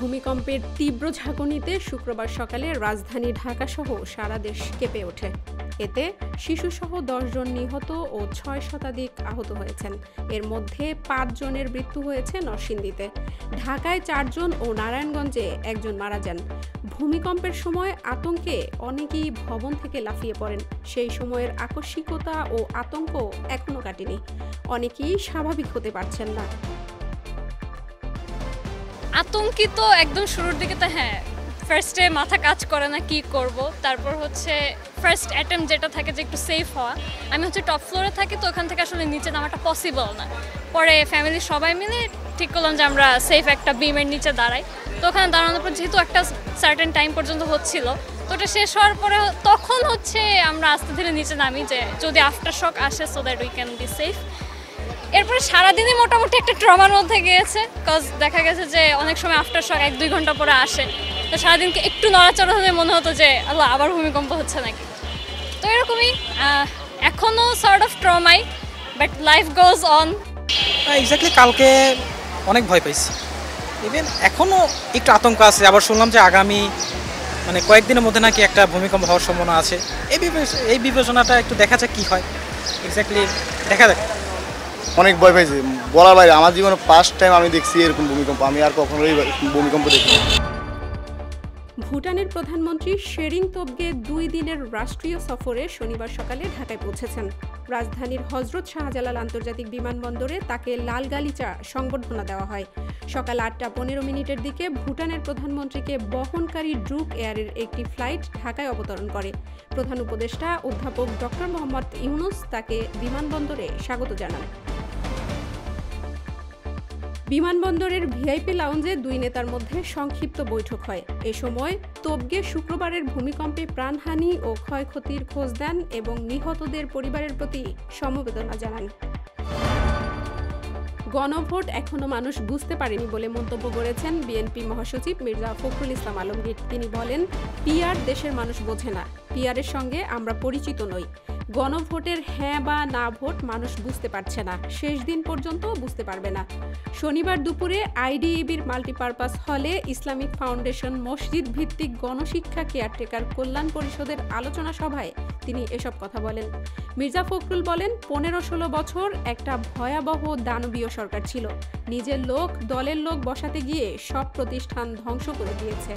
ভূমিকম্পের তীব্র ঝাঁকুনিতে শুক্রবার সকালে রাজধানী ঢাকাসহ সারা দেশ কেঁপে ওঠে। এতে শিশুসহ ১০ জন নিহত ও ৬ শতাধিক আহত হয়েছেন। এর মধ্যে ৫ জনের মৃত্যু হয়েছে নরসিংদীতে। ঢাকায় ৪ জন ও নারায়ণগঞ্জে ১ জন মারা যান। ভূমিকম্পের সময় আতঙ্কে অনেকেই ভবন থেকে লাফিয়ে পড়েন। সেই সময়ের আকস্মিকতা ও আতঙ্ক এখনো কাটেনি। অনেকেই স্বাভাবিক হতে পারছেন না। আতঙ্কিত একদম শুরুর দিকে তো ফার্স্টে মাথা কাজ করে না কি করব। তারপর ফার্স্ট অ্যাটেম্প যেটা থাকে যে একটু সেফ হওয়া। আমি টপ ফ্লোরে থাকি, তো ওখান থেকে আসলে নিচে নামাটা পসিবল না। পরে ফ্যামিলির সবাই মিলে ঠিক করলাম যে আমরা সেফ একটা বিমের নিচে দাঁড়াই। তো ওখানে দাঁড়ানোর পর যেহেতু একটা সার্টেন টাইম পর্যন্ত হচ্ছিল, তো ওটা শেষ হওয়ার পরে তখন আমরা আস্তে ধীরে নিচে নামি যে যদি আফটার শক আসে so that we can be safe. এরপরে সারাদিনই মোটামুটি একটা ট্রমার মধ্যে গিয়েছে, কজ দেখা গেছে যে অনেক সময় আফটার শক ১-২ ঘন্টা পরে আসে। তো সারাদিনকে একটু নড়াচড়া হলে মনে হতো যে আল্লাহ আবার ভূমিকম্প হচ্ছে নাকি। তো এরকমই এখনও সর্ট অফ ট্রমাই, but life goes on. Exactly কালকে অনেক ভয় পাইছি, ইভেন এখনও একটু আতঙ্ক আছে। আবার শুনলাম যে আগামী কয়েকদিনের মধ্যে নাকি একটা ভূমিকম্প হওয়ার সম্ভাবনা আছে। এই বিবেচনাটা একটু দেখা যাক কী হয়, এক্স্যাক্টলি দেখা যাক। অনেক ভয় পাইছি, বলার বাইরে। আমার জীবনে ফার্স্ট টাইম আমি দেখছি এরকম ভূমিকম্প। আমি আর কখনোই ভূমিকম্প দেখিনি। ভুটানের প্রধানমন্ত্রী শেরিং তোবগে ২ দিনের রাষ্ট্রীয় সফরে শনিবার সকালে ঢাকায় পৌঁছেছেন। রাজধানীর হজরত শাহজালাল আন্তর্জাতিক বিমানবন্দরে তাকে লাল গালিচা সংবর্ধনা দেওয়া হয়। সকাল ৮টা১৫ দিকে ভুটানের প্রধানমন্ত্রীকে বহনকারী ড্রুক এয়ারের একটি ফ্লাইট ঢাকায় অবতরণ করে। প্রধান উপদেষ্টা অধ্যাপক ডক্টর মোহাম্মদ ইউনুস তাকে বিমানবন্দরে স্বাগত জানান। বিমানবন্দরের ভিআইপি লাউঞ্জে ২ নেতার মধ্যে সংক্ষিপ্ত বৈঠক হয়। এ সময় তোবগে শুক্রবারের ভূমিকম্পে প্রাণহানি ও ক্ষয়ক্ষতির খোঁজ দেন এবং নিহতদের পরিবারের প্রতি সমবেদনা জানান। গণভোট এখনো মানুষ বুঝতে পারেনি বলে মন্তব্য করেছেন বিএনপি মহাসচিব মির্জা ফখরুল ইসলাম আলমগীর। তিনি বলেন, পিআর দেশের মানুষ বোঝে না, পিআরের সঙ্গে আমরা পরিচিত নই। গণভোটের হ্যাঁ বা না ভোট মানুষ বুঝতে পারছে না, শেষ দিন পর্যন্ত বুঝতে পারবে না। শনিবার দুপুরে আইডিইবির মাল্টিপারপাস হলে ইসলামিক ফাউন্ডেশন মসজিদ ভিত্তিক গণশিক্ষা কেয়ারটেকার কল্যাণ পরিষদের আলোচনা সভায় তিনি এসব কথা বলেন। মির্জা ফখরুল বলেন, ১৫-১৬ বছর একটা ভয়াবহ দানবীয় সরকার ছিল। নিজের লোক, দলের লোক বসাতে গিয়ে সব প্রতিষ্ঠান ধ্বংস করে দিয়েছে।